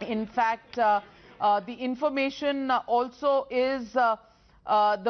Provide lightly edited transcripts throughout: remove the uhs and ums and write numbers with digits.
In fact, the information also is the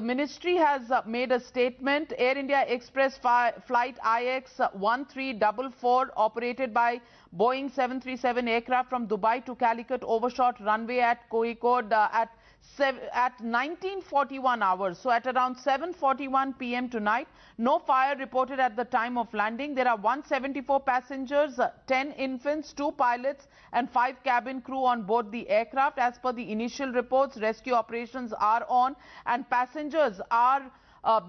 ministry has made a statement. Air India Express flight IX-1344 operated by Boeing 737 aircraft from Dubai to Calicut overshot runway at Kozhikode at 1941 hours. So at around 7:41 p.m. tonight, no fire reported at the time of landing. There are 174 passengers, 10 infants, 2 pilots and 5 cabin crew on board the aircraft. As per the initial reports, rescue operations are on and passengers are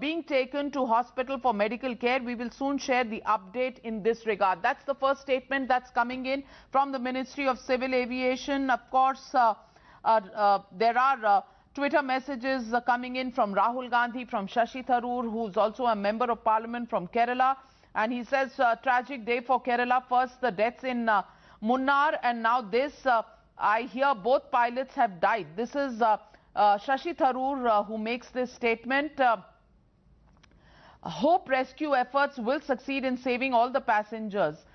being taken to hospital for medical care. We will soon share the update in this regard. That's the first statement that's coming in from the Ministry of Civil Aviation. Of course, there are Twitter messages coming in from Rahul Gandhi, from Shashi Tharoor, who's also a member of parliament from Kerala. And he says, tragic day for Kerala. First, the deaths in Munnar, and now this. I hear both pilots have died. This is Shashi Tharoor who makes this statement. Hope rescue efforts will succeed in saving all the passengers.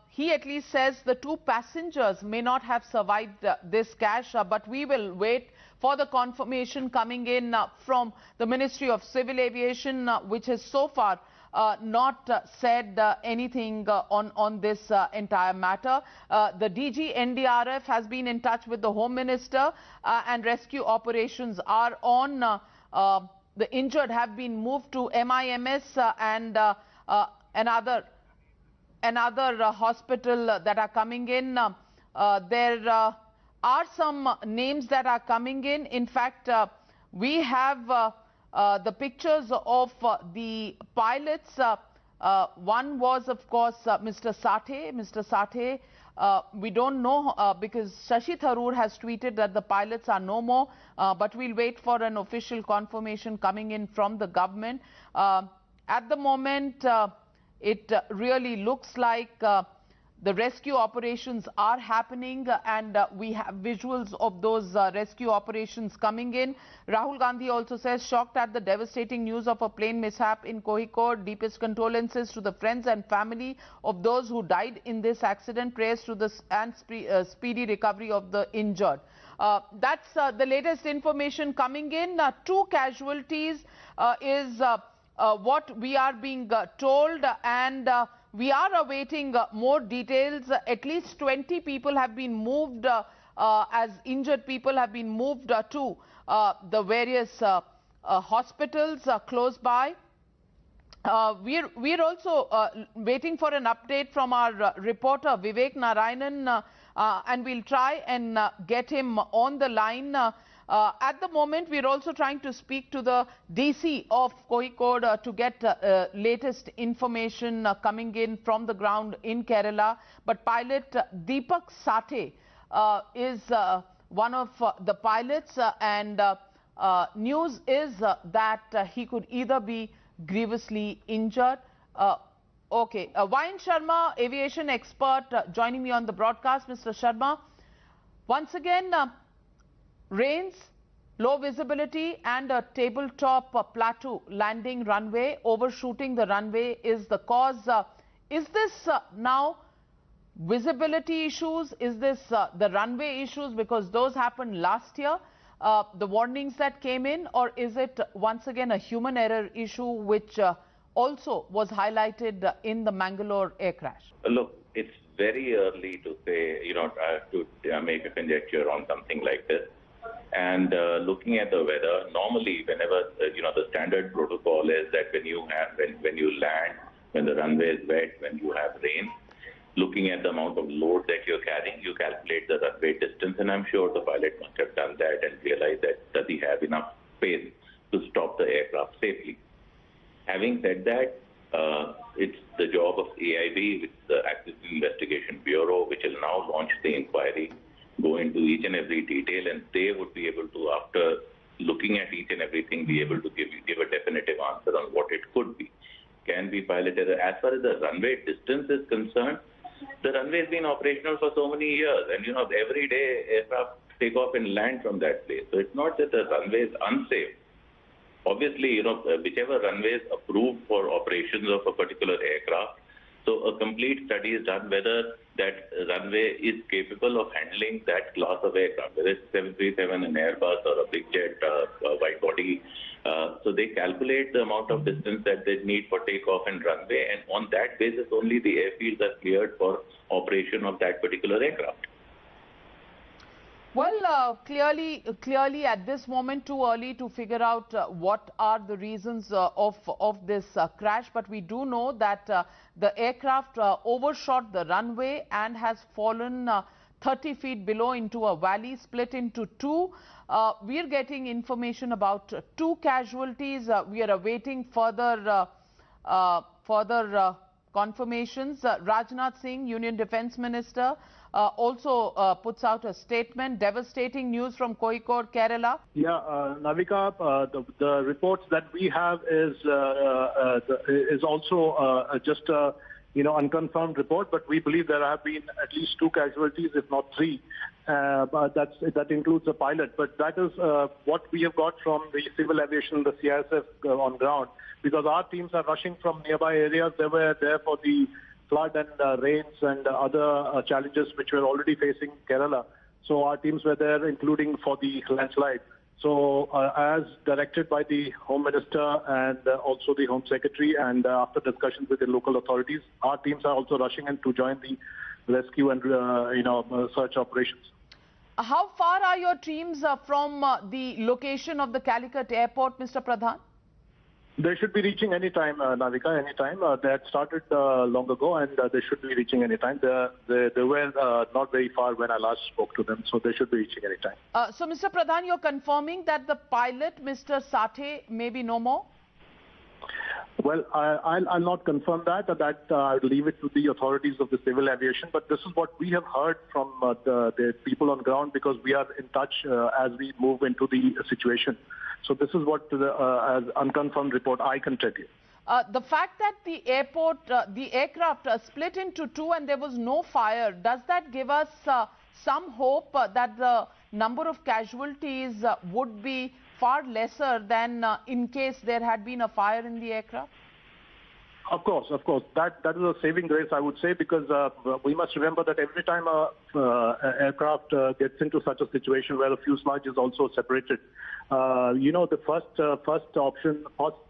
He at least says the 2 passengers may not have survived this crash, but we will wait for the confirmation coming in from the Ministry of Civil Aviation, which has so far not said anything on this entire matter. The DG NDRF has been in touch with the Home Minister and rescue operations are on. The injured have been moved to MIMS and another hospital that are coming in. There are some names that are coming in. In fact, we have the pictures of the pilots. One was, of course, Mr. Sathe. Mr. Sathe, we don't know because Shashi Tharoor has tweeted that the pilots are no more, but we'll wait for an official confirmation coming in from the government. At the moment, it really looks like the rescue operations are happening, and we have visuals of those rescue operations coming in. Rahul Gandhi also says, shocked at the devastating news of a plane mishap in Kozhikode. Deepest condolences to the friends and family of those who died in this accident. Prayers to the speedy recovery of the injured. That's the latest information coming in. 2 casualties is what we are being told, and we are awaiting more details. At least 20 people have been moved, as injured people have been moved to the various hospitals close by. We're also waiting for an update from our reporter Vivek Narayanan, and we'll try and get him on the line. At the moment, we're also trying to speak to the DC of Kozhikode to get latest information coming in from the ground in Kerala. But pilot Deepak Sathe is one of the pilots, and news is that he could either be grievously injured. Okay, Vayan Sharma, aviation expert, joining me on the broadcast. Mr. Sharma, once again, rains, low visibility and a tabletop plateau landing runway, overshooting the runway is the cause. Is this now visibility issues? Is this the runway issues, because those happened last year, the warnings that came in, or is it once again a human error issue which also was highlighted in the Mangalore air crash? Look, it's very early to say, to make a conjecture on something like this. And looking at the weather, normally whenever, the standard protocol is that when you land, when the runway is wet, when you have rain, looking at the amount of load that you're carrying, you calculate the runway distance. And I'm sure the pilot must have done that and realized that does he have enough space to stop the aircraft safely. Having said that, it's the job of AIB, the Accident Investigation Bureau, which will now launch the inquiry, go into each and every detail, and they would be able to, after looking at each and everything, be able to give a definitive answer on what it could be. Can be pilot error. As far as the runway distance is concerned, the runway has been operational for so many years, and every day aircraft take off and land from that place. So it's not that the runway is unsafe. Obviously, whichever runway is approved for operations of a particular aircraft, so a complete study is done whether that runway is capable of handling that class of aircraft, whether it's 737, an Airbus or a big jet, wide body. So they calculate the amount of distance that they need for takeoff and runway, and on that basis only the airfields are cleared for operation of that particular aircraft. Well, clearly at this moment too early to figure out what are the reasons of this crash, but we do know that the aircraft overshot the runway and has fallen 30 feet below into a valley, split into two. We are getting information about two casualties. We are awaiting further confirmations. Rajnath Singh, Union Defence Minister, also puts out a statement. Devastating news from Kozhikode, Kerala. Yeah, Navika, the reports that we have is also just unconfirmed report, but we believe there have been at least two casualties, if not three. But that includes a pilot. But that is what we have got from the civil aviation, the CISF on ground, because our teams are rushing from nearby areas. They were there for the flood and rains and other challenges which we're already facing Kerala. So our teams were there, including for the landslide. So as directed by the Home Minister and also the Home Secretary, and after discussions with the local authorities, our teams are also rushing in to join the rescue and search operations. How far are your teams from the location of the Calicut airport, Mr. Pradhan? They should be reaching any time, Navika, any time. They had started long ago, and they should be reaching any time. They were not very far when I last spoke to them, so they should be reaching any time. So, Mr. Pradhan, you're confirming that the pilot, Mr. Sathe, may be no more? Well, I'll not confirm that. I'll leave it to the authorities of the civil aviation. But this is what we have heard from the people on ground, because we are in touch as we move into the situation. So this is what, as unconfirmed report, I can tell you. The fact that the aircraft split into two and there was no fire, does that give us some hope that the number of casualties would be far lesser than in case there had been a fire in the aircraft? Of course. That is a saving grace, I would say, because we must remember that every time an aircraft gets into such a situation where the fuselage is also separated, the first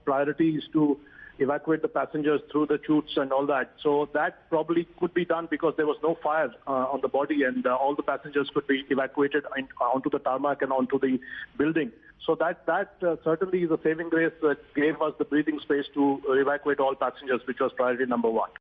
priority is to evacuate the passengers through the chutes and all that. So that probably could be done because there was no fire on the body, and all the passengers could be evacuated onto the tarmac and onto the building. So that certainly is a saving grace that gave us the breathing space to evacuate all passengers, which was priority number one.